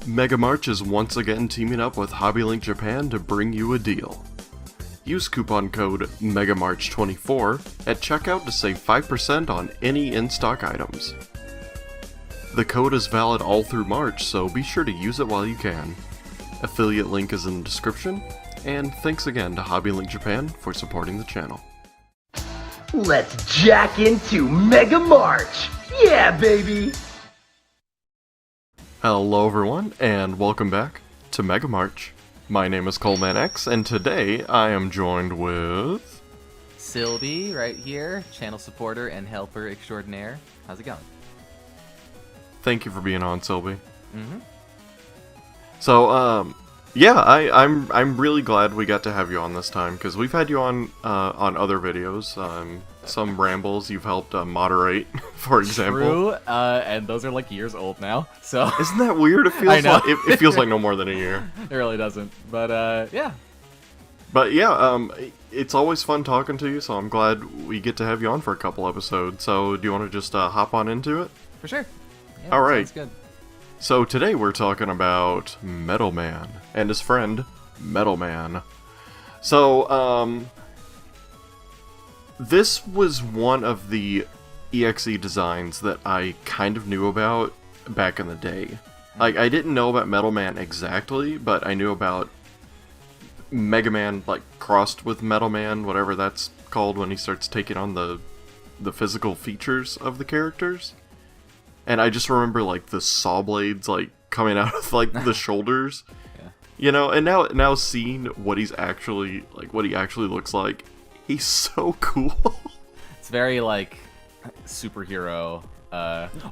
Mega March is once again teaming up with HobbyLink Japan to bring you a deal. Use coupon code MEGAMARCH24 at checkout to save 5% on any in-stock items. The code is valid all through March, so be sure to use it while you can. Affiliate link is in the description, and thanks again to HobbyLink Japan for supporting the channel. Let's jack into Mega March! Yeah, baby! Hello everyone, and welcome back to Mega March. My name is MetalMan.EXE, and today I am joined with... SilBee, right here, channel supporter and helper extraordinaire. How's it going? Thank you for being on, SilBee. Mm-hmm. So, yeah, I'm really glad we got to have you on this time, because we've had you on other videos. Some rambles you've helped moderate, for example. True, and those are like years old now, so... Isn't that weird? It feels like it feels like no more than a year. It really doesn't, but yeah. But yeah, it's always fun talking to you, so I'm glad we get to have you on for a couple episodes. So, do you want to just hop on into it? For sure. Yeah, all right. Sounds good. So today we're talking about MetalMan and his friend, MetalMan. So, this was one of the EXE designs that I kind of knew about back in the day. Like, I didn't know about MetalMan exactly, but I knew about Mega Man, like, crossed with MetalMan, whatever that's called when he starts taking on the physical features of the characters. And I just remember, like, the saw blades, like, coming out of, like, the shoulders. Yeah. You know, and now seeing what he's actually, like, what he actually looks like, he's so cool. It's very, like, superhero,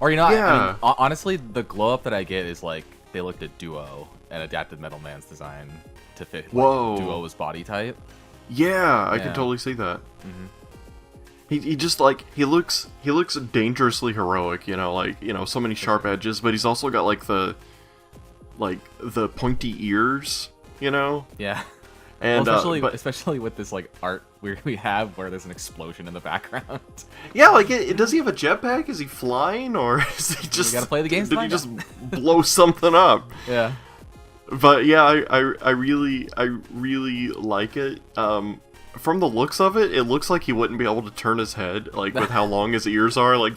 or, you know, yeah. I mean, honestly, the glow-up that I get is, like, they looked at Duo and adapted MetalMan's design to fit, like, Duo's body type. Yeah, I can totally see that. Mm-hmm. He just, like, he looks dangerously heroic, you know, so many sharp edges, but he's also got, like, the pointy ears, you know? Yeah. And well, especially with this, like, art we have where there's an explosion in the background. Yeah, like, does he have a jetpack? Is he flying, or is he just... You gotta play the games. Did he just blow something up? Yeah. But yeah, I really like it. From the looks of it, it looks like he wouldn't be able to turn his head, like, with how long his ears are, like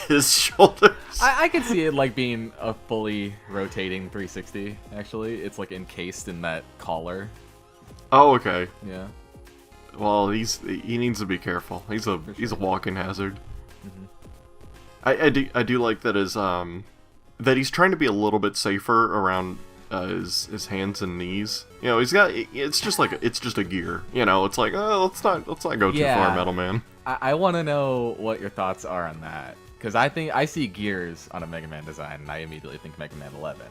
his shoulders. I could see it, like, being a fully rotating 360, actually. It's, like, encased in that collar. Oh, okay. Yeah. Well, he needs to be careful. He's a walking hazard. Mm-hmm. I do like that that he's trying to be a little bit safer around his hands and knees. You know, it's just a gear. You know, it's like, oh, let's not go too far, MetalMan. I want to know what your thoughts are on that, because I think I see gears on a Mega Man design, and I immediately think Mega Man 11.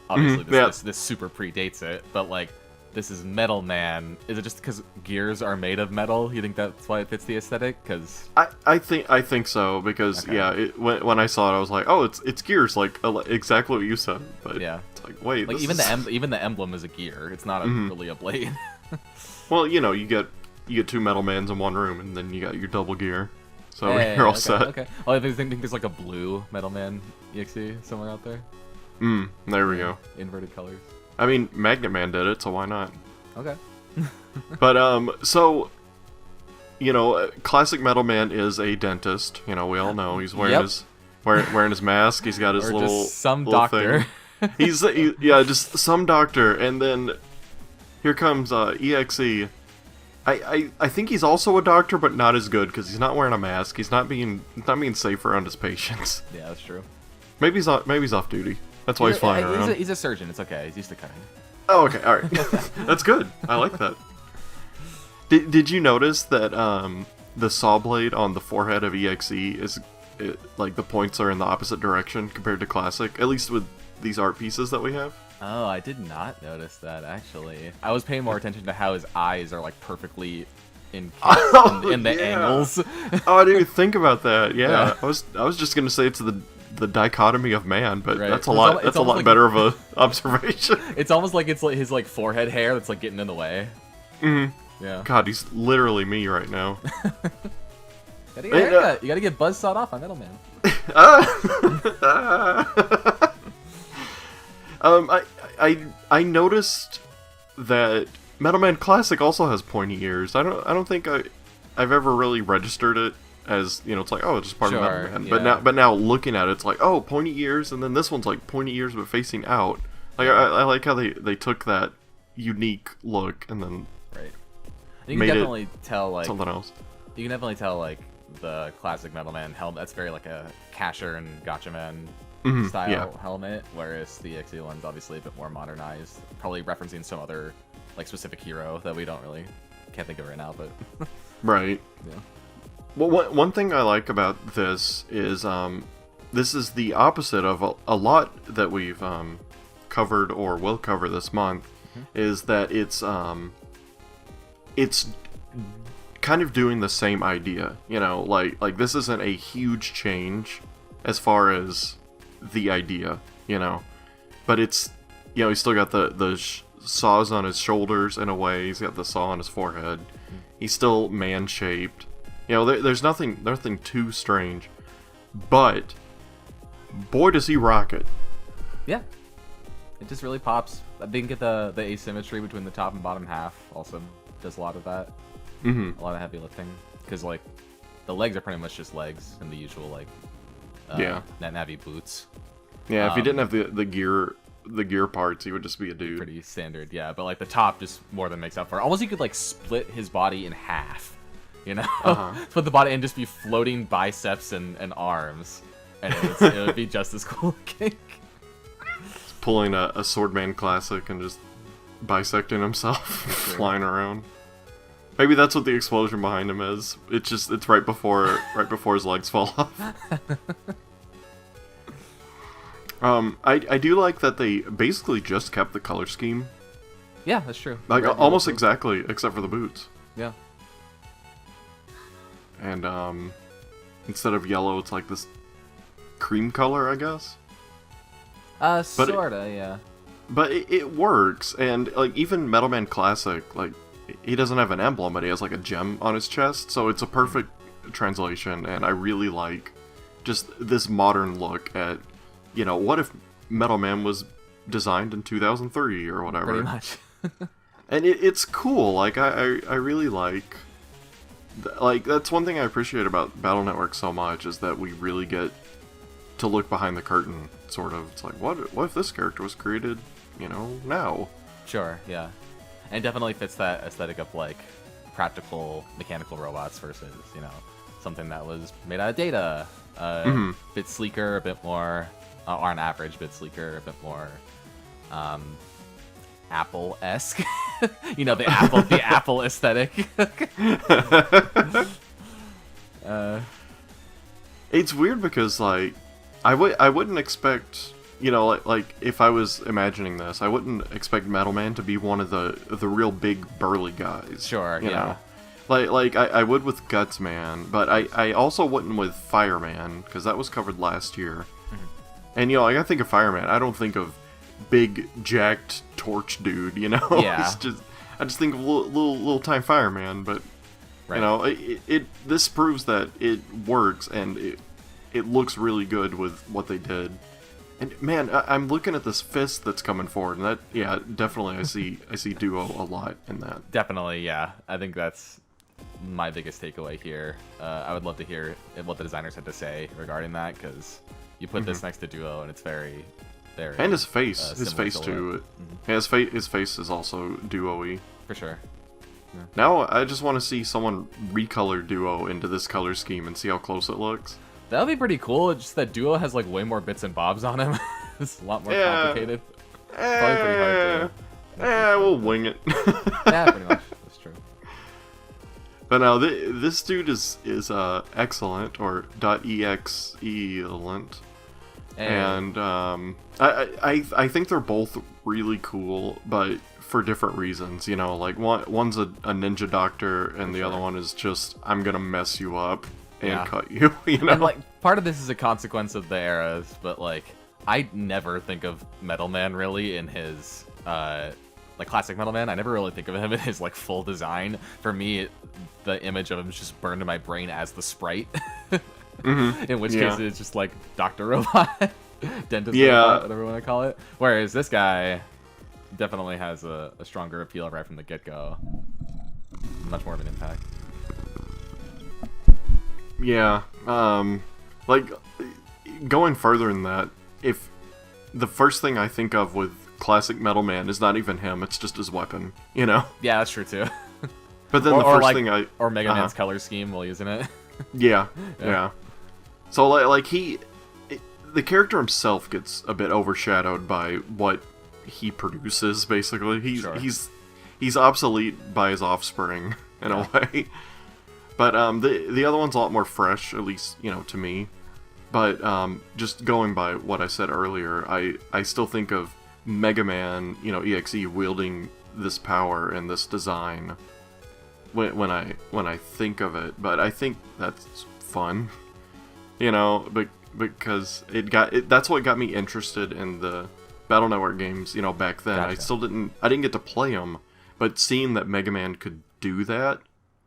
Obviously, this super predates it, but like, this is MetalMan. Is it just because gears are made of metal? You think that's why it fits the aesthetic? Because I think so, because yeah, when I saw it, I was like, oh, it's gears, like exactly what you said. But yeah, it's like, wait, like even the emblem is a gear. It's not really a blade. Well, you know, you get two MetalMans in one room, and then you got your double gear, so you're all set. Okay. Oh, I think there's like a blue MetalMan.EXE somewhere out there. There we go. Inverted colors. I mean, Magnet Man did it, so why not? Okay. But, so, you know, classic MetalMan is a dentist. You know, we all know. He's wearing wearing his mask. He's got his or little just some little doctor. Thing. Yeah, just some doctor. And then here comes EXE. I think he's also a doctor, but not as good, because he's not wearing a mask. He's not being safe around his patients. Yeah, that's true. Maybe he's off duty. That's why he's flying around. He's a surgeon. It's okay. He's used to cutting. Oh, okay. All right. That's good. I like that. Did you notice that the saw blade on the forehead of EXE like the points are in the opposite direction compared to classic? At least with these art pieces that we have. Oh, I did not notice that, actually. I was paying more attention to how his eyes are, like, perfectly encased in the angles. Oh, I didn't even think about that. Yeah. I was just gonna say it's the dichotomy of man, but that's a lot. That's a lot better of a observation. It's almost like it's like his like forehead hair that's like getting in the way. Yeah. God, he's literally me right now. Gotta get a haircut. You gotta get buzzsawed off on MetalMan. I noticed that Metal Man Classic also has pointy ears. I don't think I've ever really registered it as, you know, it's like, oh, it's just part of Metal Man. Yeah. But now looking at it, it's like, oh, pointy ears, and then this one's like pointy ears but facing out. Like I like how they took that unique look and then Right. You can definitely tell like something else. You can definitely tell like the classic Metal Man helmet. That's very like a Casher and Gotcha Man style helmet, whereas the EXE one's obviously a bit more modernized, probably referencing some other like specific hero that we can't think of right now, but right. Yeah. Well, one thing I like about this is this is the opposite of a lot that we've covered or will cover this month, is that it's kind of doing the same idea, you know, like this isn't a huge change as far as the idea, you know, but it's, you know, he's still got the saws on his shoulders in a way, he's got the saw on his forehead, he's still man-shaped, you know, there's nothing too strange, but boy does he rock it. Yeah, it just really pops. I think the asymmetry between the top and bottom half also does a lot of that. A lot of heavy lifting, because like the legs are pretty much just legs and the usual like Navi boots. Yeah, if he didn't have the gear parts, he would just be a dude. Pretty standard, yeah. But like the top just more than makes up for it. Almost you could like split his body in half, you know, split the body and just be floating biceps and arms, and it would be just as cool looking. Just pulling a Swordman Classic and just bisecting himself, flying around. Maybe that's what the explosion behind him is. It's right before his legs fall off. I do like that they basically just kept the color scheme. Yeah, that's true. Like almost exactly, except for the boots. Yeah. And instead of yellow, it's like this cream color, I guess. Sorta, yeah. But it works, and like even Metal Man Classic, like he doesn't have an emblem, but he has like a gem on his chest, so it's a perfect translation, and I really like just this modern look at, you know, what if Metal Man was designed in 2003 or whatever. Pretty much. And it's cool. Like I really like that's one thing I appreciate about Battle Network so much, is that we really get to look behind the curtain, sort of. It's like, what if this character was created, you know, now? Sure, yeah. And it definitely fits that aesthetic of like practical mechanical robots versus, you know, something that was made out of data. A bit sleeker, a bit more, or on average, a bit sleeker, a bit more Apple-esque. You know, the Apple aesthetic. It's weird because like I wouldn't expect, you know, like if I was imagining this, I wouldn't expect Metal Man to be one of the real big burly guys. Sure, you yeah. know? Like I would with Guts Man, but I also wouldn't with Fireman, because that was covered last year. And you know, like I think of Fireman, I don't think of big jacked torch dude, you know. Yeah. I just think of little time Fireman, but right. You know, this proves that it works, and it looks really good with what they did. And man, I'm looking at this fist that's coming forward, and that, yeah, definitely I see Duo a lot in that. Definitely, yeah. I think that's my biggest takeaway here. I would love to hear what the designers had to say regarding that, because you put this next to Duo, and it's very, very. And his face too. Yeah, his face is also Duo-y. For sure. Yeah. Now I just want to see someone recolor Duo into this color scheme and see how close it looks. That would be pretty cool. It's just that Duo has like way more bits and bobs on him. It's a lot more complicated. Probably pretty hard to. We'll wing it. Yeah, pretty much. That's true. But now this dude is excellent, or .exe and I think they're both really cool, but for different reasons. You know, like one's a ninja doctor, and the other one is just, I'm gonna mess you up and cut you. You know, and like part of this is a consequence of the eras, but like I never think of Metal Man really in his like classic Metal Man. I never really think of him in his like full design. For me, the image of him is just burned in my brain as the sprite. In which case it's just like Dr. Robot. dentist, Yeah. whatever you want to call it. Whereas this guy definitely has a stronger appeal right from the get-go. Much more of an impact. Yeah. Like, going further than that, if the first thing I think of with classic Metal Man is not even him, it's just his weapon, you know? Yeah, that's true too. But then or Mega Man's color scheme while using it. Yeah. So, like the character himself gets a bit overshadowed by what he produces, basically. He's obsolete by his offspring, in a way. But the other one's a lot more fresh, at least, you know, to me. But just going by what I said earlier, I still think of Mega Man, you know, EXE wielding this power and this design when I think of it. But I think that's fun, you know, because that's what got me interested in the Battle Network games, you know, back then. Gotcha. I didn't get to play them, but seeing that Mega Man could do that,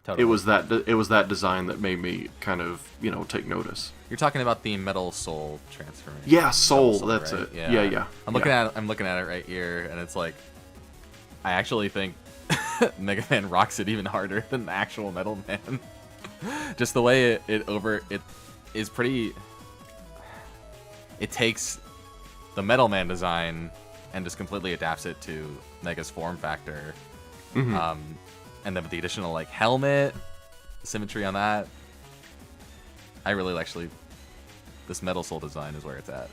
totally. It was that design that made me kind of, you know, take notice. You're talking about the Metal Soul transformation. Yeah, Soul, that's right? it. Yeah. I'm looking at it right here, and it's like, I actually think Mega Man rocks it even harder than the actual Metal Man. Just the way it is pretty. It takes the Metal Man design and just completely adapts it to Mega's form factor. Mm-hmm. And then with the additional like helmet, symmetry on that, I really actually, this Metal Soul design is where it's at.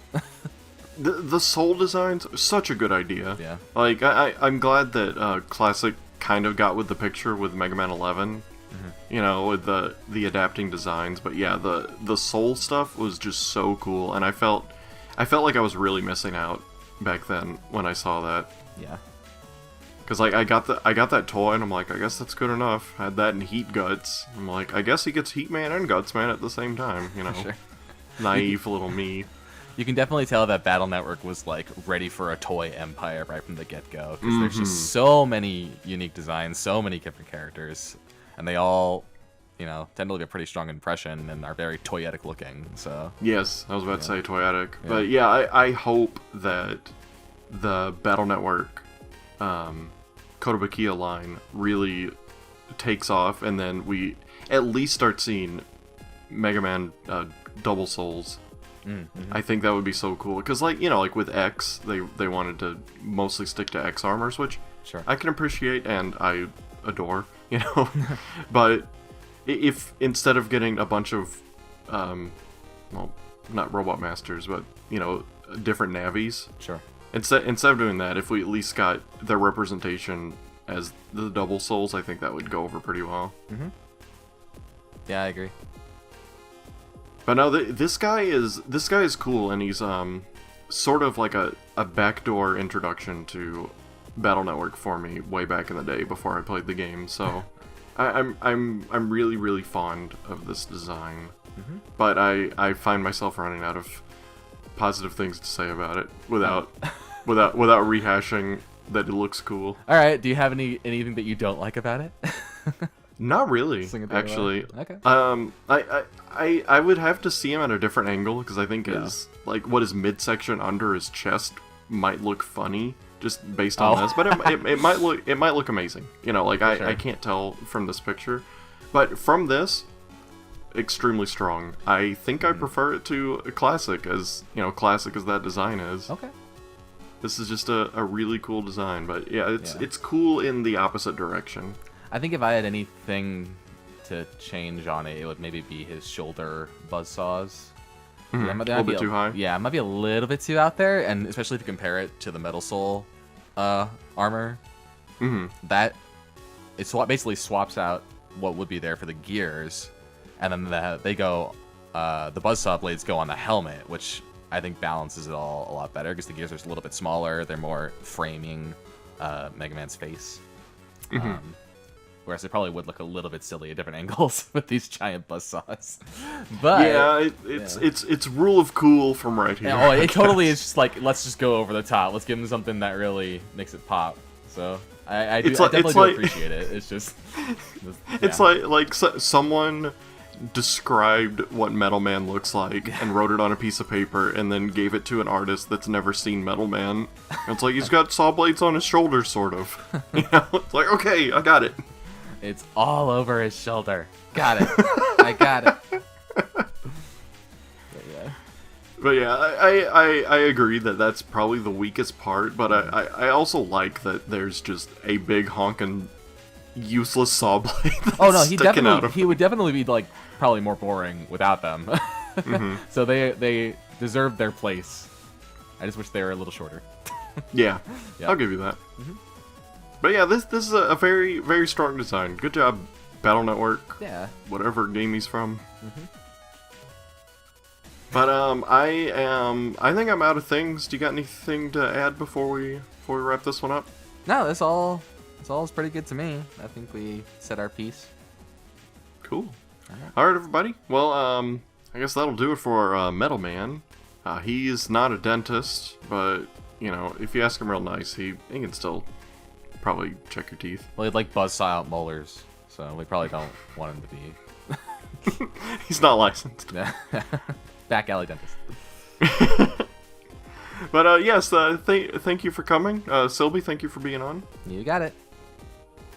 the Soul designs are such a good idea. Yeah. Like I'm glad that Classic kind of got with the picture with Mega Man 11. Mm-hmm. You know, with the adapting designs, but yeah, the Soul stuff was just so cool, and I felt like I was really missing out back then when I saw that. Yeah. Because like I got that toy, and I'm like, I guess that's good enough. I had that in Heat Guts. I'm like, I guess he gets Heat Man and Guts Man at the same time. You know, sure. Naive little me. You can definitely tell that Battle Network was like ready for a toy empire right from the get-go, because there's just so many unique designs, so many different characters. And they all, you know, tend to leave a pretty strong impression and are very toyetic looking. So yes, I was about to say toyetic, but yeah, I hope that the Battle Network Kotobukiya line really takes off, and then we at least start seeing Mega Man Double Souls. Mm-hmm. I think that would be so cool, because like, you know, like with X, they wanted to mostly stick to X armors, which sure. I can appreciate and I adore. You know, but if instead of getting a bunch of, well, not Robot Masters, but, you know, different Navis. Sure. Instead of doing that, if we at least got their representation as the Double Souls, I think that would go over pretty well. Mm-hmm. Yeah, I agree. But no, this guy is cool, and he's sort of like a backdoor introduction to Battle Network for me way back in the day before I played the game. So I'm really, really fond of this design. Mm-hmm. But I find myself running out of positive things to say about it without rehashing that it looks cool. All right, do you have anything that you don't like about it? Not really, actually. Okay. I would have to see him at a different angle, because I think his his midsection under his chest might look funny just based on this, but it might look amazing. You know, like sure. I can't tell from this picture, but from this, extremely strong. I think I prefer it to a Classic, as you know, classic as that design is. Okay. This is just a really cool design, but yeah, it's cool in the opposite direction. I think if I had anything to change on it, it would maybe be his shoulder buzzsaws. Mm-hmm. A little bit too high? Yeah, it might be a little bit too out there, and especially if you compare it to the Metal Soul armor. Mm-hmm. That basically swaps out what would be there for the gears, and then the buzzsaw blades go on the helmet, which I think balances it all a lot better, because the gears are just a little bit smaller. They're more framing Mega Man's face. Mm-hmm. Whereas it probably would look a little bit silly at different angles with these giant buzzsaws. But yeah, it's rule of cool from right here. Yeah, it totally is just like, let's just go over the top. Let's give him something that really makes it pop. So I definitely do appreciate it. It's just it's like someone described what Metal Man looks like and wrote it on a piece of paper and then gave it to an artist that's never seen Metal Man. And it's like, he's got saw blades on his shoulders, sort of. You know? It's like, okay, I got it. It's all over his shoulder. Got it. I got it. But yeah, I agree that that's probably the weakest part, but I also like that there's just a big honking useless saw blade that's sticking out of he would definitely be like probably more boring without them. Mm-hmm. So they deserve their place. I just wish they were a little shorter. Yeah, I'll give you that. Mm-hmm. But yeah, this is a very, very strong design. Good job, Battle Network. Yeah. Whatever game he's from. Mm-hmm. But I think I'm out of things. Do you got anything to add before we wrap this one up? No, this all is pretty good to me. I think we said our piece. Cool. All right, everybody. Well, I guess that'll do it for Metal Man. He's not a dentist, but you know, if you ask him real nice, he can still probably check your teeth. Well, he'd like buzzsaw out molars, so we probably don't want him to be. He's not licensed. Back alley dentist. But yes, thank you for coming. SilBee, thank you for being on. You got it.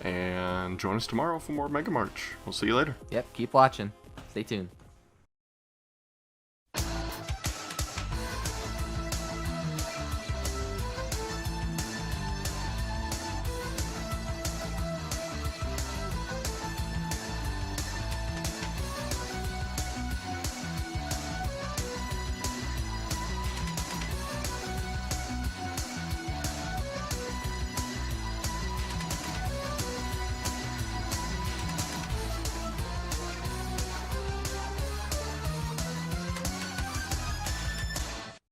And join us tomorrow for more Mega March. We'll see you later. Yep, keep watching. Stay tuned.